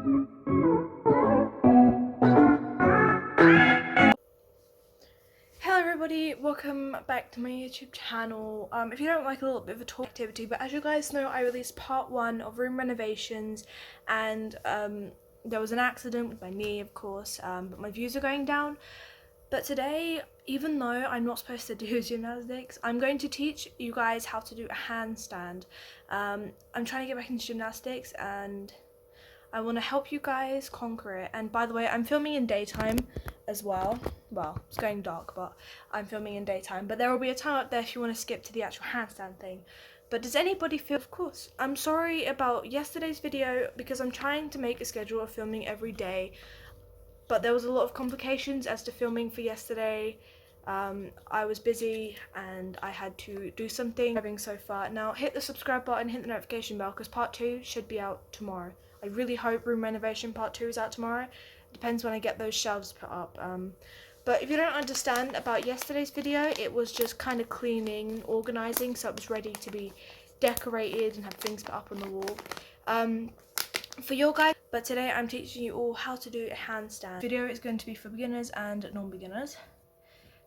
Hello everybody, welcome back to my YouTube channel. If you don't like a little bit of a talk activity, but as you guys know, I released part 1 of room renovations, and there was an accident with my knee, of course, but my views are going down. But today, even though I'm not supposed to do gymnastics, I'm going to teach you guys how to do a handstand. I'm trying to get back into gymnastics and I want to help you guys conquer it. And by the way, I'm filming in daytime as well. Well, it's going dark, but I'm filming in daytime. But there will be a time up there if you want to skip to the actual handstand thing. But does anybody feel, of course, I'm sorry about yesterday's video because I'm trying to make a schedule of filming every day. But there was a lot of complications as to filming for yesterday. I was busy and I had to do something so far. Now hit the subscribe button, hit the notification bell because part 2 should be out tomorrow. I really hope room renovation part 2 is out tomorrow. Depends when I get those shelves put up. But if you don't understand about yesterday's video, it was just kind of cleaning, organising, so it was ready to be decorated and have things put up on the wall. For your guys, but today I'm teaching you all how to do a handstand. The video is going to be for beginners and non-beginners.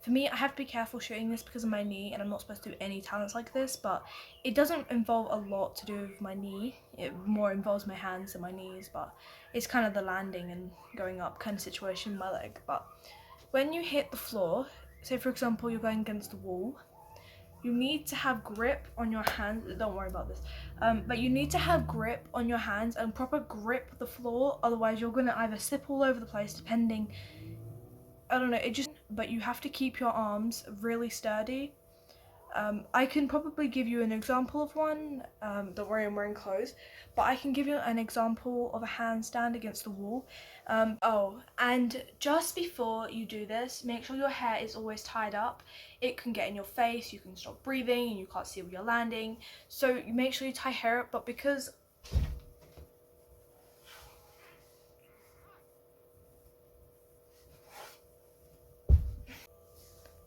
For me, I have to be careful shooting this because of my knee, and I'm not supposed to do any talents like this, but it doesn't involve a lot to do with my knee. It more involves my hands than my knees, but it's kind of the landing and going up kind of situation with my leg. But when you hit the floor, say for example you're going against the wall, you need to have grip on your hands. Don't worry about this. But you need to have grip on your hands and proper grip the floor, otherwise you're gonna either slip all over the place depending, I don't know, but you have to keep your arms really sturdy. I can probably give you an example of one. Don't worry, I'm wearing clothes, but I can give you an example of a handstand against the wall. Oh, and just before you do this, make sure your hair is always tied up. It can get in your face, you can stop breathing, and you can't see where you're landing. So you make sure you tie hair up, but because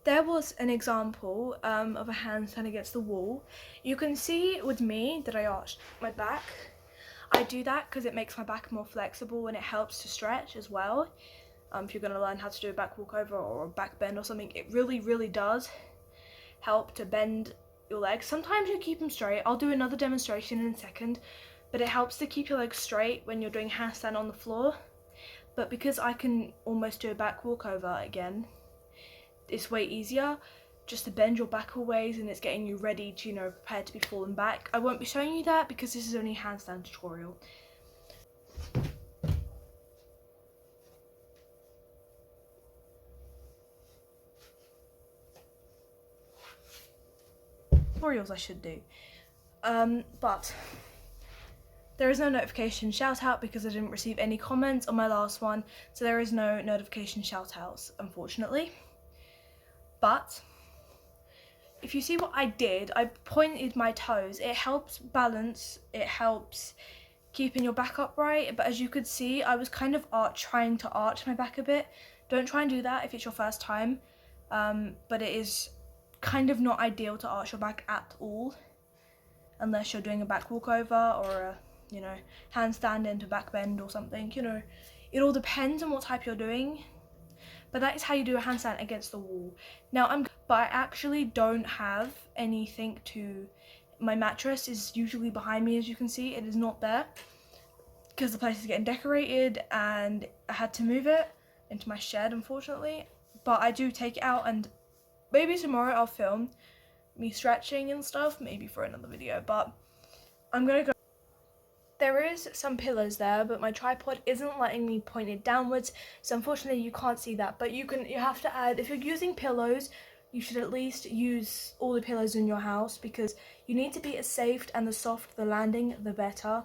there was an example of a handstand against the wall. You can see with me that I arched my back. I do that because it makes my back more flexible and it helps to stretch as well. If you're going to learn how to do a back walkover or a back bend or something, it really does help to bend your legs. Sometimes you keep them straight. I'll do another demonstration in a second, but it helps to keep your legs straight when you're doing handstand on the floor. But because I can almost do a back walkover again, it's way easier just to bend your back always, and it's getting you ready to, you know, prepared to be fallen back. I won't be showing you that because this is only a handstand tutorial. Tutorials I should do. But there is no notification shout out because I didn't receive any comments on my last one, so there is no notification shout outs, unfortunately. But if you see what I did, I pointed my toes. It helps balance, it helps keeping your back upright, but as you could see, I was kind of trying to arch my back a bit. Don't try and do that if it's your first time, but it is kind of not ideal to arch your back at all unless you're doing a back walkover or a, you know, handstand into back bend or something. You know, it all depends on what type you're doing, but that is how you do a handstand against the wall. Now but I actually don't have anything to, my mattress is usually behind me, as you can see. It is not there because the place is getting decorated and I had to move it into my shed, unfortunately. But I do take it out, and maybe tomorrow I'll film me stretching and stuff, maybe for another video, but I'm gonna go. There is some pillows there, but my tripod isn't letting me point it downwards, so unfortunately you can't see that. But you have to add, if you're using pillows, you should at least use all the pillows in your house, because you need to be as safe and the softer the landing, the better.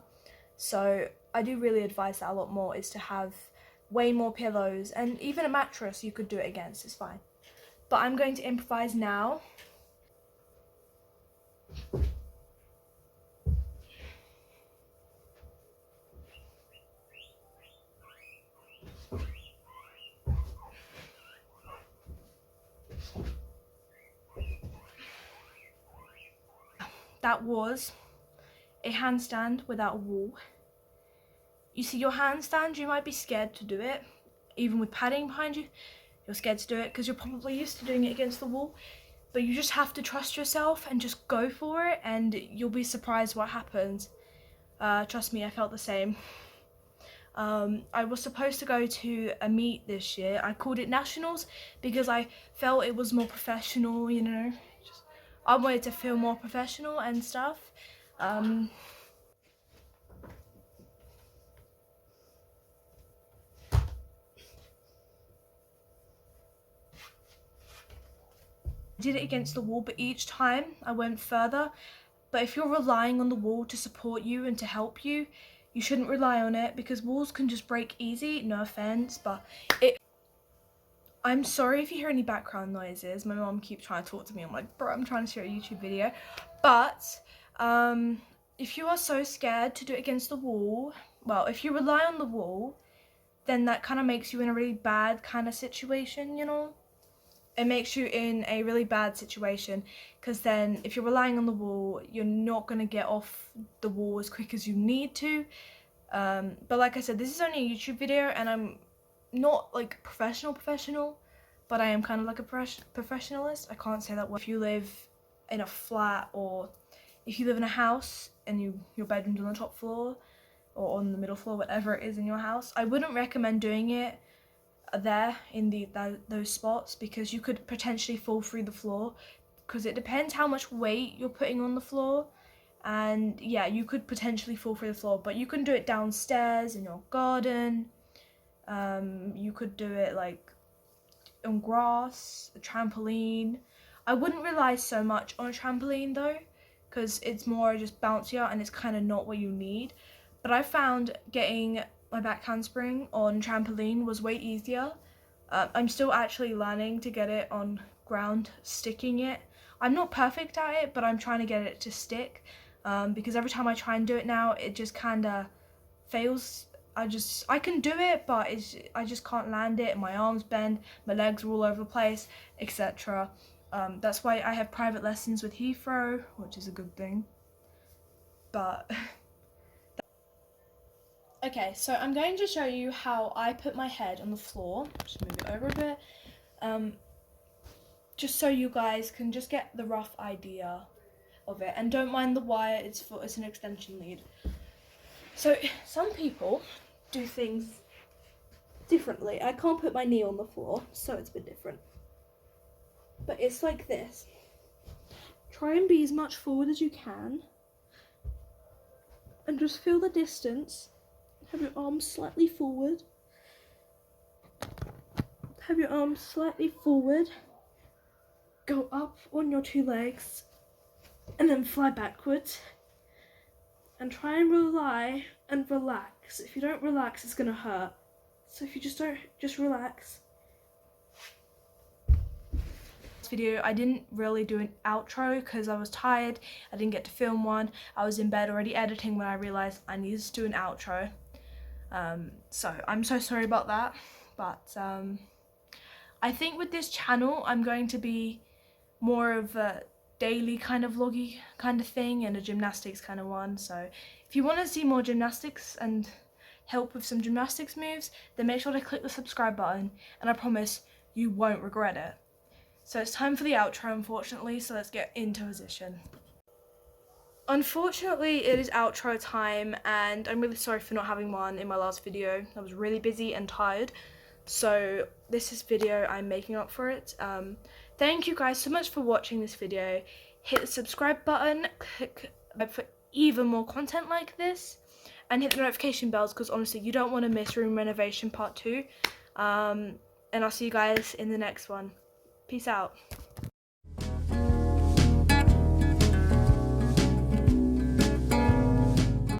So I do really advise that a lot more, is to have way more pillows, and even a mattress you could do it against, it's fine. But I'm going to improvise now. That was a handstand without a wall. you see your handstand, you might be scared to do it. Even with padding behind you, you're scared to do it because you're probably used to doing it against the wall. But you just have to trust yourself and just go for it, and you'll be surprised what happens. Trust me, I felt the same. I was supposed to go to a meet this year. I called it Nationals because I felt it was more professional, you know. I wanted to feel more professional and stuff. I did it against the wall, but each time I went further. But if you're relying on the wall to support you and to help you, you shouldn't rely on it, because walls can just break easy. No offense, but I'm sorry if you hear any background noises. My mom keeps trying to talk to me. I'm like, bro, I'm trying to share a YouTube video. But if you are so scared to do it against the wall, well, if you rely on the wall, then that kind of makes you in a really bad kind of situation, you know? It makes you in a really bad situation, because then if you're relying on the wall, you're not going to get off the wall as quick as you need to. But like I said, this is only a YouTube video, and I'm not like professional, but I am kind of like a professionalist. I can't say that word. If you live in a flat, or if you live in a house and your bedroom's on the top floor or on the middle floor, whatever it is in your house, I wouldn't recommend doing it there in those spots, because you could potentially fall through the floor, because it depends how much weight you're putting on the floor, and yeah, you could potentially fall through the floor. But you can do it downstairs in your garden. You could do it like on grass, a trampoline. I wouldn't rely so much on a trampoline though, because it's more just bouncier and it's kind of not what you need. But I found getting my back handspring on trampoline was way easier. I'm still actually learning to get it on ground, sticking it. I'm not perfect at it, but I'm trying to get it to stick, because every time I try and do it now, it just kind of fails. I can do it, but I just can't land it. My arms bend, my legs are all over the place, etc. That's why I have private lessons with Heathrow, which is a good thing. But okay, so I'm going to show you how I put my head on the floor. Just move it over a bit. Just so you guys can just get the rough idea of it. And don't mind the wire, it's an extension lead. So some people do things differently. I can't put my knee on the floor, so it's a bit different. But it's like this. Try and be as much forward as you can. And just feel the distance. Have your arms slightly forward. Have your arms slightly forward. Go up on your two legs. And then fly backwards. And try and rely and relax. If you don't relax, it's gonna hurt. So if you just relax. This video, I didn't really do an outro because I was tired. I didn't get to film one. I was in bed already editing when I realized I needed to do an outro. So I'm so sorry about that. But I think with this channel, I'm going to be more of a daily kind of vloggy kind of thing, and a gymnastics kind of one. So if you want to see more gymnastics and help with some gymnastics moves, then make sure to click the subscribe button, and I promise you won't regret it. So it's time for the outro, unfortunately, so let's get into position. Unfortunately, it is outro time, and I'm really sorry for not having one in my last video. I was really busy and tired, so this is video I'm making up for it. Thank you guys so much for watching this video. Hit the subscribe button, click for even more content like this, and hit the notification bells, because honestly, you don't want to miss room renovation part 2. And I'll see you guys in the next one. Peace out.